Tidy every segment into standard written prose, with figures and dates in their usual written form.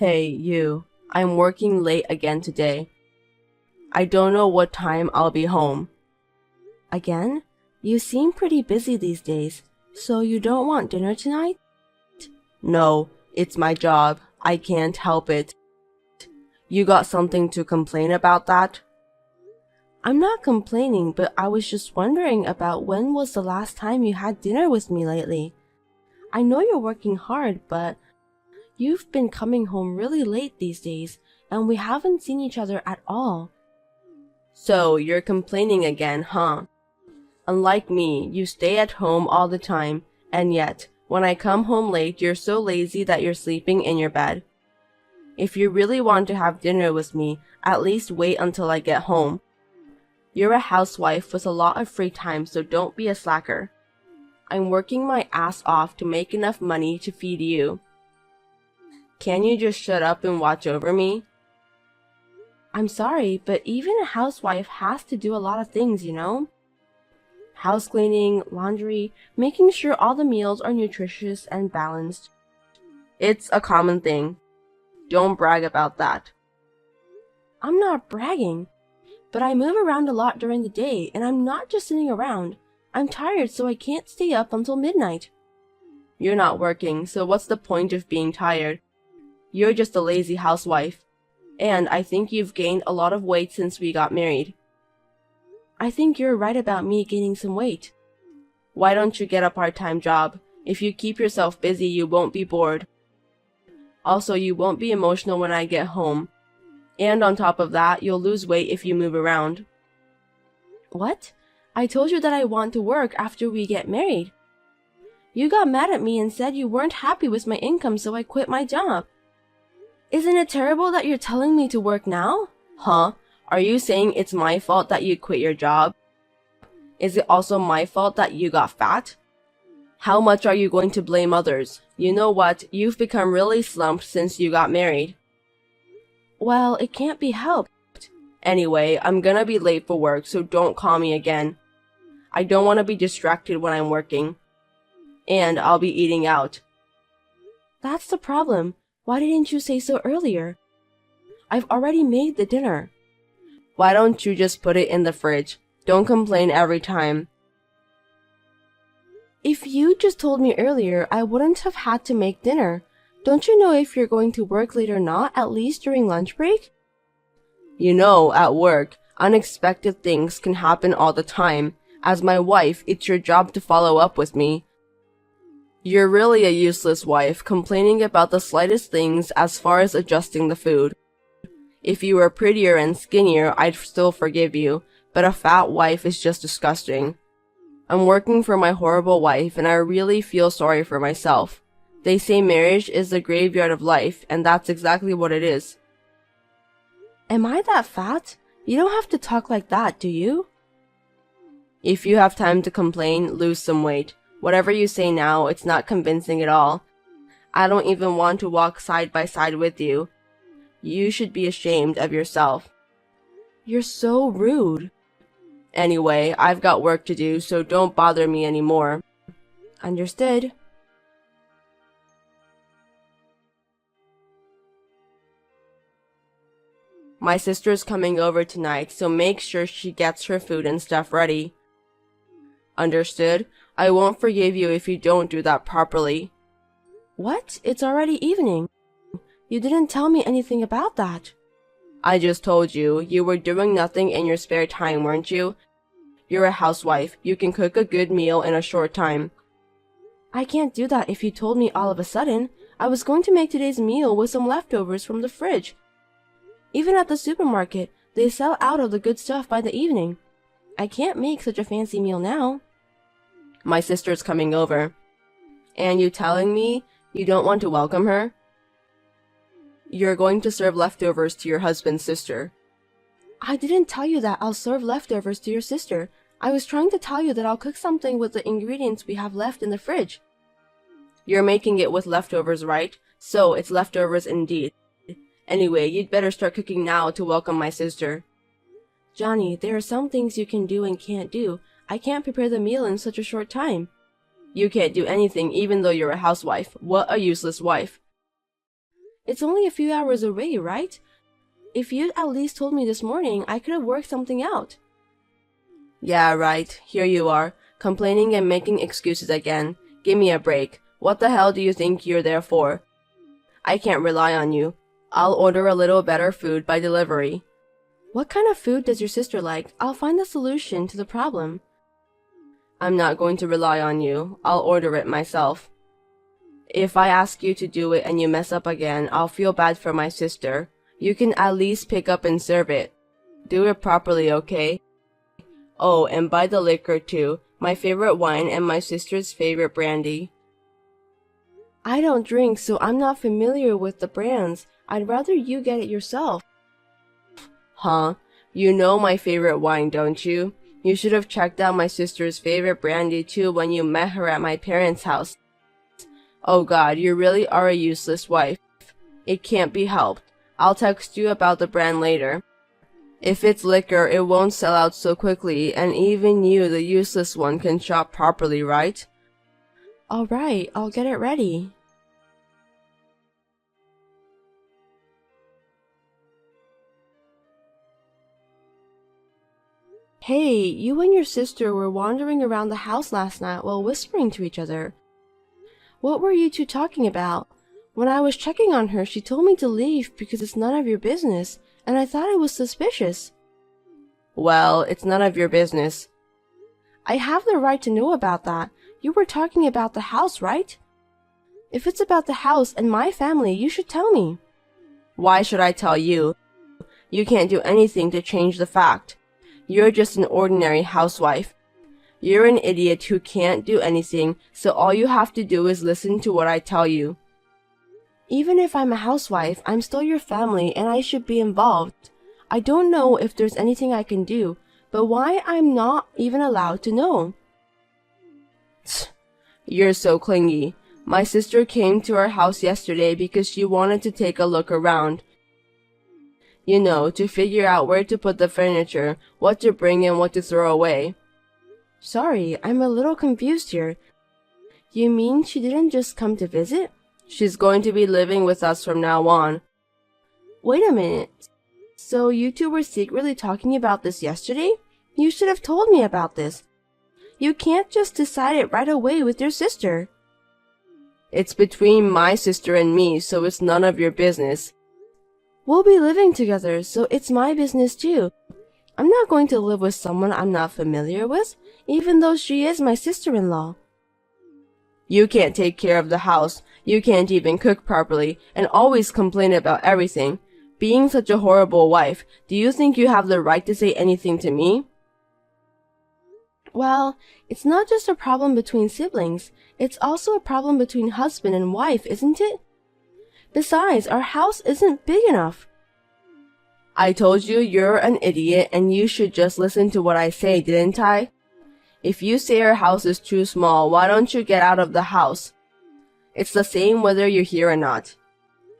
Hey, you. I'm working late again today. I don't know what time I'll be home. Again? You seem pretty busy these days, so you don't want dinner tonight? No, it's my job. I can't help it. You got something to complain about that? I'm not complaining, but I was just wondering about when was the last time you had dinner with me lately. I know you're working hard, but you've been coming home really late these days, and we haven't seen each other at all. So, you're complaining again, huh? Unlike me, you stay at home all the time, and yet, when I come home late, you're so lazy that you're sleeping in your bed. If you really want to have dinner with me, at least wait until I get home. You're a housewife with a lot of free time, so don't be a slacker. I'm working my ass off to make enough money to feed you. Can you just shut up and watch over me? I'm sorry, but even a housewife has to do a lot of things, you know? House cleaning, laundry, making sure all the meals are nutritious and balanced. It's a common thing. Don't brag about that. I'm not bragging, but I move around a lot during the day, and I'm not just sitting around. I'm tired, so I can't stay up until midnight. You're not working, so what's the point of being tired? You're just a lazy housewife. And I think you've gained a lot of weight since we got married. I think you're right about me gaining some weight. Why don't you get a part-time job? If you keep yourself busy, you won't be bored. Also, you won't be emotional when I get home. And on top of that, you'll lose weight if you move around. What? I told you that I want to work after we get married. You got mad at me and said you weren't happy with my income, so I quit my job. Isn't it terrible that you're telling me to work now? Huh? Are you saying it's my fault that you quit your job? Is it also my fault that you got fat? How much are you going to blame others? You know what? You've become really slumped since you got married. Well, it can't be helped. Anyway, I'm gonna be late for work, so don't call me again. I don't want to be distracted when I'm working. And I'll be eating out. That's the problem. Why didn't you say so earlier? I've already made the dinner. Why don't you just put it in the fridge? Don't complain every time. If you just told me earlier, I wouldn't have had to make dinner. Don't you know if you're going to work late or not, at least during lunch break? You know, at work, unexpected things can happen all the time. As my wife, it's your job to follow up with me. You're really a useless wife, complaining about the slightest things as far as adjusting the food. If you were prettier and skinnier, I'd still forgive you, but a fat wife is just disgusting. I'm working for my horrible wife, and I really feel sorry for myself. They say marriage is the graveyard of life, and that's exactly what it is. Am I that fat? You don't have to talk like that, do you? If you have time to complain, lose some weight. Whatever you say now, it's not convincing at all. I don't even want to walk side by side with you. You should be ashamed of yourself. You're so rude. Anyway, I've got work to do, so don't bother me anymore. Understood. My sister's coming over tonight, so make sure she gets her food and stuff ready. Understood? I won't forgive you if you don't do that properly. What? It's already evening. You didn't tell me anything about that. I just told you. You were doing nothing in your spare time, weren't you? You're a housewife. You can cook a good meal in a short time. I can't do that if you told me all of a sudden. I was going to make today's meal with some leftovers from the fridge. Even at the supermarket, they sell out of the good stuff by the evening. I can't make such a fancy meal now. My sister's coming over. And you telling me you don't want to welcome her? You're going to serve leftovers to your husband's sister. I didn't tell you that I'll serve leftovers to your sister. I was trying to tell you that I'll cook something with the ingredients we have left in the fridge. You're making it with leftovers, right? So it's leftovers indeed. Anyway, you'd better start cooking now to welcome my sister. Johnny, there are some things you can do and can't do. I can't prepare the meal in such a short time. You can't do anything even though you're a housewife. What a useless wife. It's only a few hours away, right? If you'd at least told me this morning, I could have worked something out. Yeah, right. Here you are, complaining and making excuses again. Give me a break. What the hell do you think you're there for? I can't rely on you. I'll order a little better food by delivery. What kind of food does your sister like? I'll find the solution to the problem. I'm not going to rely on you. I'll order it myself. If I ask you to do it and you mess up again, I'll feel bad for my sister. You can at least pick up and serve it. Do it properly, okay? Oh, and buy the liquor too. My favorite wine and my sister's favorite brandy. I don't drink, so I'm not familiar with the brands. I'd rather you get it yourself. Huh? You know my favorite wine, don't you? You should have checked out my sister's favorite brandy too when you met her at my parents' house. Oh God, you really are a useless wife. It can't be helped. I'll text you about the brand later. If it's liquor, it won't sell out so quickly, and even you, the useless one, can shop properly, right? Alright, I'll get it ready. Hey, you and your sister were wandering around the house last night while whispering to each other. What were you two talking about? When I was checking on her, she told me to leave because it's none of your business, and I thought it was suspicious. Well, it's none of your business. I have the right to know about that. You were talking about the house, right? If it's about the house and my family, you should tell me. Why should I tell you? You can't do anything to change the fact. You're just an ordinary housewife. You're an idiot who can't do anything, so all you have to do is listen to what I tell you. Even if I'm a housewife, I'm still your family and I should be involved. I don't know if there's anything I can do, but why I'm not even allowed to know? You're so clingy. My sister came to our house yesterday because she wanted to take a look around. You know, to figure out where to put the furniture, what to bring and what to throw away. Sorry, I'm a little confused here. You mean she didn't just come to visit? She's going to be living with us from now on. Wait a minute. So you two were secretly talking about this yesterday? You should have told me about this. You can't just decide it right away with your sister. It's between my sister and me, so it's none of your business. We'll be living together, so it's my business too. I'm not going to live with someone I'm not familiar with, even though she is my sister-in-law. You can't take care of the house, you can't even cook properly, and always complain about everything. Being such a horrible wife, do you think you have the right to say anything to me? Well, it's not just a problem between siblings, it's also a problem between husband and wife, isn't it? Besides, our house isn't big enough. I told you you're an idiot and you should just listen to what I say, didn't I? If you say our house is too small, why don't you get out of the house? It's the same whether you're here or not.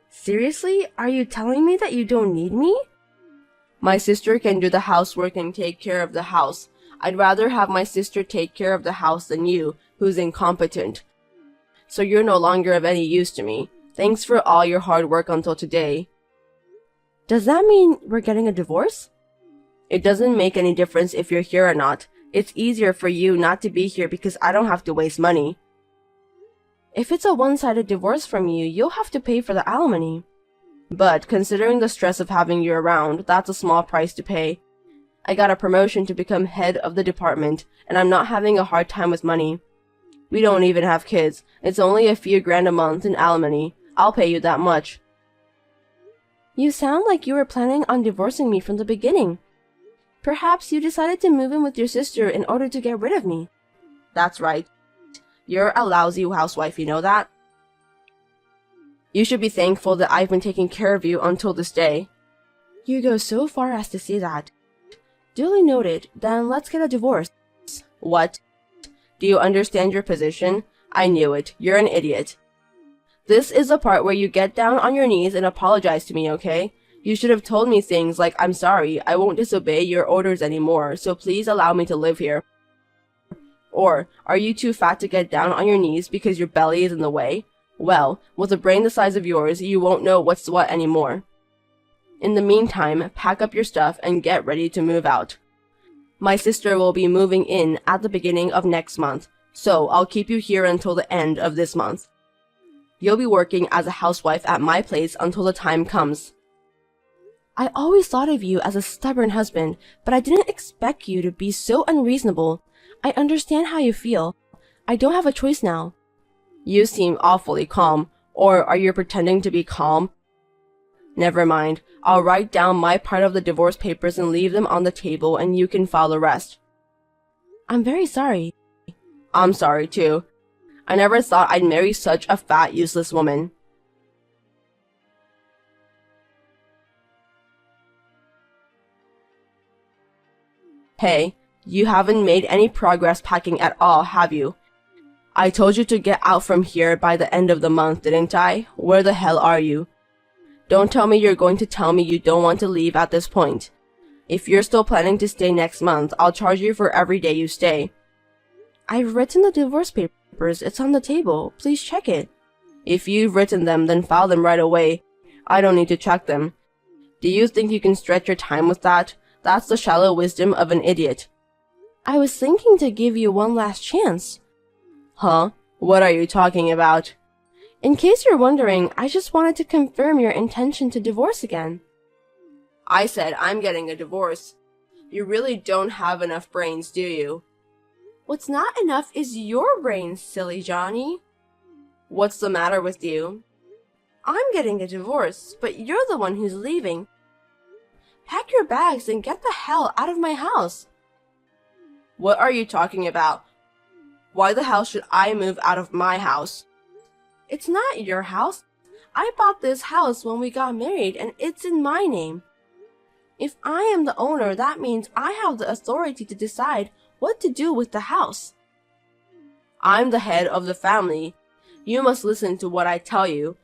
Seriously? Are you telling me that you don't need me? My sister can do the housework and take care of the house. I'd rather have my sister take care of the house than you, who's incompetent. So you're no longer of any use to me. Thanks for all your hard work until today. Does that mean we're getting a divorce? It doesn't make any difference if you're here or not. It's easier for you not to be here because I don't have to waste money. If it's a one-sided divorce from you, you'll have to pay for the alimony. But considering the stress of having you around, that's a small price to pay. I got a promotion to become head of the department, and I'm not having a hard time with money. We don't even have kids. It's only a few grand a month in alimony. I'll pay you that much. You sound like you were planning on divorcing me from the beginning. Perhaps you decided to move in with your sister in order to get rid of me. That's right. You're a lousy housewife, you know that? You should be thankful that I've been taking care of you until this day. You go so far as to say that. Duly noted, then let's get a divorce. What? Do you understand your position? I knew it. You're an idiot. This is the part where you get down on your knees and apologize to me, okay? You should have told me things like, I'm sorry, I won't disobey your orders anymore, so please allow me to live here. Or, are you too fat to get down on your knees because your belly is in the way? Well, with a brain the size of yours, you won't know what's what anymore. In the meantime, pack up your stuff and get ready to move out. My sister will be moving in at the beginning of next month, so I'll keep you here until the end of this month. You'll be working as a housewife at my place until the time comes. I always thought of you as a stubborn husband, but I didn't expect you to be so unreasonable. I understand how you feel. I don't have a choice now. You seem awfully calm, or are you pretending to be calm? Never mind, I'll write down my part of the divorce papers and leave them on the table and you can file the rest. I'm very sorry. I'm sorry too. I never thought I'd marry such a fat, useless woman. Hey, you haven't made any progress packing at all, have you? I told you to get out from here by the end of the month, didn't I? Where the hell are you? Don't tell me you're going to tell me you don't want to leave at this point. If you're still planning to stay next month, I'll charge you for every day you stay. I've written the divorce papers. It's on the table. Please check it. If you've written them, then file them right away. I don't need to check them. Do you think you can stretch your time with that? That's the shallow wisdom of an idiot. I was thinking to give you one last chance. Huh? What are you talking about? In case you're wondering, I just wanted to confirm your intention to divorce again. I said I'm getting a divorce. You really don't have enough brains, do you? What's not enough is your brains, silly Johnny. What's the matter with you? I'm getting a divorce, but you're the one who's leaving. Pack your bags and get the hell out of my house. What are you talking about? Why the hell should I move out of my house? It's not your house. I bought this house when we got married and it's in my name. If I am the owner, that means I have the authority to decide what to do with the house. I'm the head of the family. You must listen to what I tell you.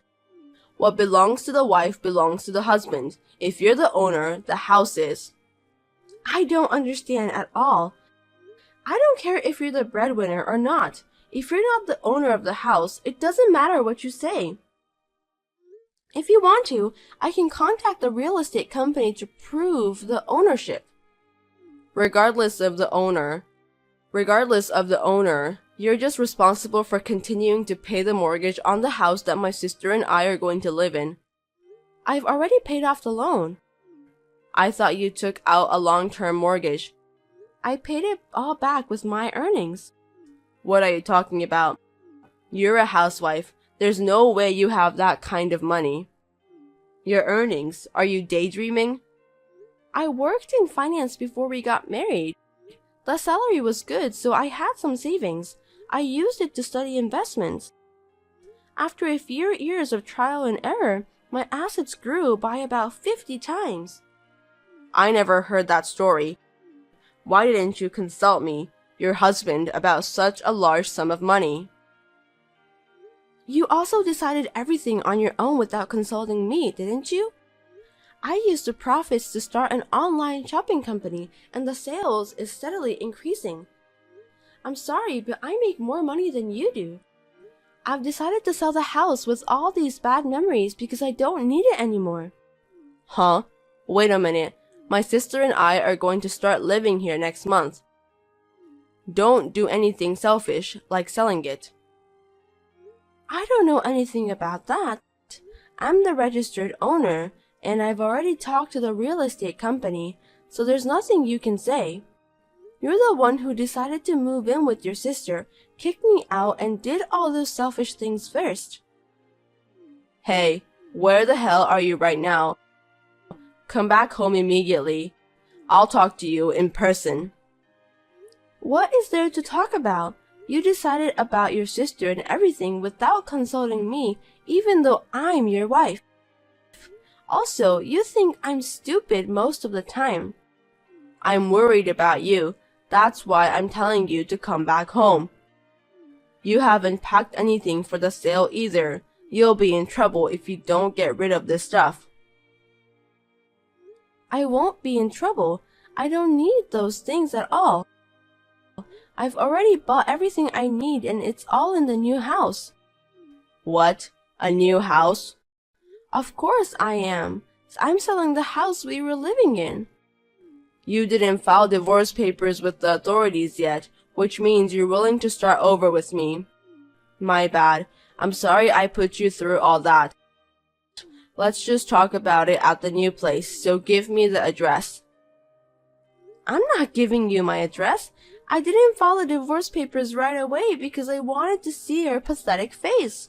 What belongs to the wife belongs to the husband. If you're the owner, the house is. I don't understand at all. I don't care if you're the breadwinner or not. If you're not the owner of the house, it doesn't matter what you say. If you want to, I can contact the real estate company to prove the ownership. Regardless of the owner, you're just responsible for continuing to pay the mortgage on the house that my sister and I are going to live in. I've already paid off the loan. I thought you took out a long-term mortgage. I paid it all back with my earnings. What are you talking about? You're a housewife. There's no way you have that kind of money. Your earnings? Are you daydreaming? I worked in finance before we got married. The salary was good, so I had some savings. I used it to study investments. After a few years of trial and error, my assets grew by about 50 times. I never heard that story. Why didn't you consult me, your husband, about such a large sum of money? You also decided everything on your own without consulting me, didn't you? I used the profits to start an online shopping company, and the sales is steadily increasing. I'm sorry, but I make more money than you do. I've decided to sell the house with all these bad memories because I don't need it anymore. Huh? Wait a minute. My sister and I are going to start living here next month. Don't do anything selfish, like selling it. I don't know anything about that. I'm the registered owner, and I've already talked to the real estate company, so there's nothing you can say. You're the one who decided to move in with your sister, kicked me out, and did all those selfish things first. Hey, where the hell are you right now? Come back home immediately. I'll talk to you in person. What is there to talk about? You decided about your sister and everything without consulting me, even though I'm your wife. Also, you think I'm stupid most of the time. I'm worried about you. That's why I'm telling you to come back home. You haven't packed anything for the sale either. You'll be in trouble if you don't get rid of this stuff. I won't be in trouble. I don't need those things at all. I've already bought everything I need and it's all in the new house. What? A new house? Of course I am. I'm selling the house we were living in. You didn't file divorce papers with the authorities yet, which means you're willing to start over with me. My bad. I'm sorry I put you through all that. Let's just talk about it at the new place, so give me the address. I'm not giving you my address. I didn't file the divorce papers right away because I wanted to see your pathetic face.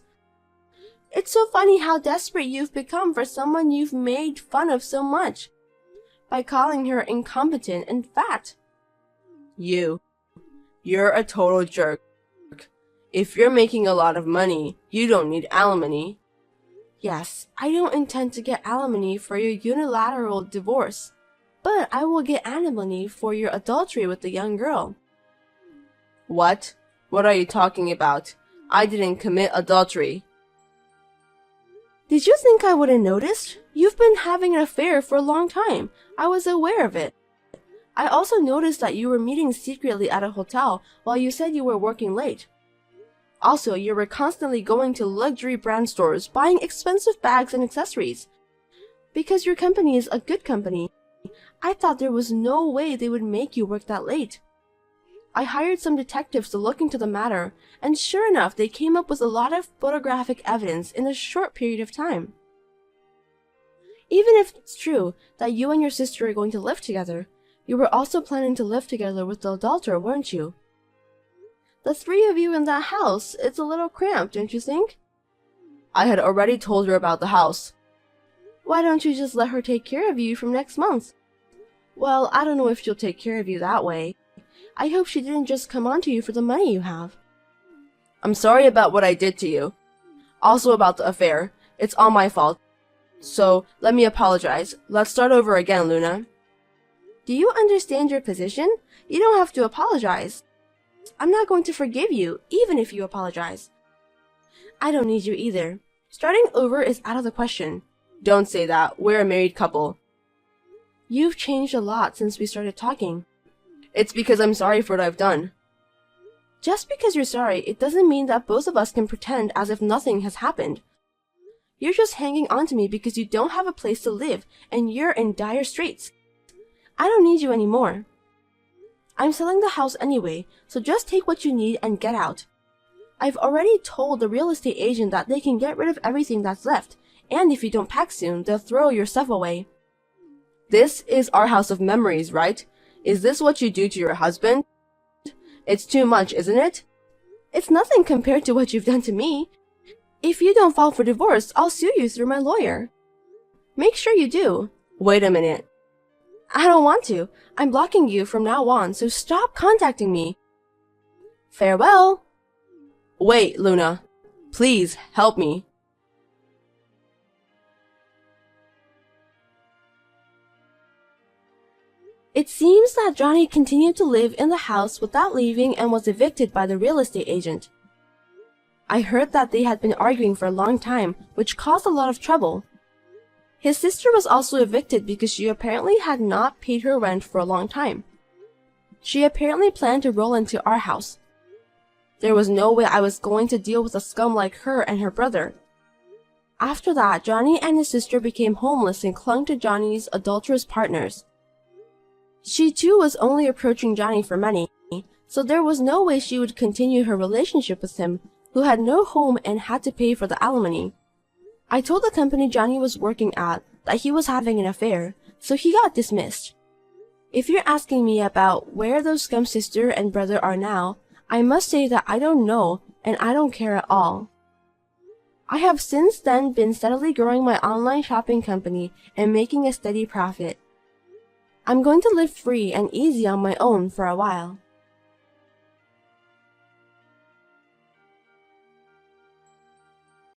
It's so funny how desperate you've become for someone you've made fun of so much by calling her incompetent and fat. You're a total jerk. If you're making a lot of money, you don't need alimony. Yes, I don't intend to get alimony for your unilateral divorce, but I will get alimony for your adultery with the young girl. What? What are you talking about? I didn't commit adultery. Did you think I wouldn't notice? You've been having an affair for a long time. I was aware of it. I also noticed that you were meeting secretly at a hotel while you said you were working late. Also, you were constantly going to luxury brand stores buying expensive bags and accessories. Because your company is a good company, I thought there was no way they would make you work that late. I hired some detectives to look into the matter, and sure enough, they came up with a lot of photographic evidence in a short period of time. Even if it's true that you and your sister are going to live together, you were also planning to live together with the adulterer, weren't you? The three of you in that house, it's a little cramped, don't you think? I had already told her about the house. Why don't you just let her take care of you from next month? Well, I don't know if she'll take care of you that way. I hope she didn't just come on to you for the money you have. I'm sorry about what I did to you. Also about the affair. It's all my fault. So, let me apologize. Let's start over again, Luna. Do you understand your position? You don't have to apologize. I'm not going to forgive you, even if you apologize. I don't need you either. Starting over is out of the question. Don't say that. We're a married couple. You've changed a lot since we started talking. It's because I'm sorry for what I've done. Just because you're sorry, it doesn't mean that both of us can pretend as if nothing has happened. You're just hanging on to me because you don't have a place to live and you're in dire straits. I don't need you anymore. I'm selling the house anyway, so just take what you need and get out. I've already told the real estate agent that they can get rid of everything that's left, and if you don't pack soon, they'll throw your stuff away. This is our house of memories, right? Is this what you do to your husband? It's too much, isn't it? It's nothing compared to what you've done to me. If you don't file for divorce, I'll sue you through my lawyer. Make sure you do. Wait a minute. I don't want to. I'm blocking you from now on, so stop contacting me. Farewell. Wait, Luna. Please, help me. It seems that Johnny continued to live in the house without leaving and was evicted by the real estate agent. I heard that they had been arguing for a long time, which caused a lot of trouble. His sister was also evicted because she apparently had not paid her rent for a long time. She apparently planned to roll into our house. There was no way I was going to deal with a scum like her and her brother. After that, Johnny and his sister became homeless and clung to Johnny's adulterous partners. She too was only approaching Johnny for money, so there was no way she would continue her relationship with him, who had no home and had to pay for the alimony. I told the company Johnny was working at that he was having an affair, so he got dismissed. If you're asking me about where those scum sister and brother are now, I must say that I don't know and I don't care at all. I have since then been steadily growing my online shopping company and making a steady profit. I'm going to live free and easy on my own for a while.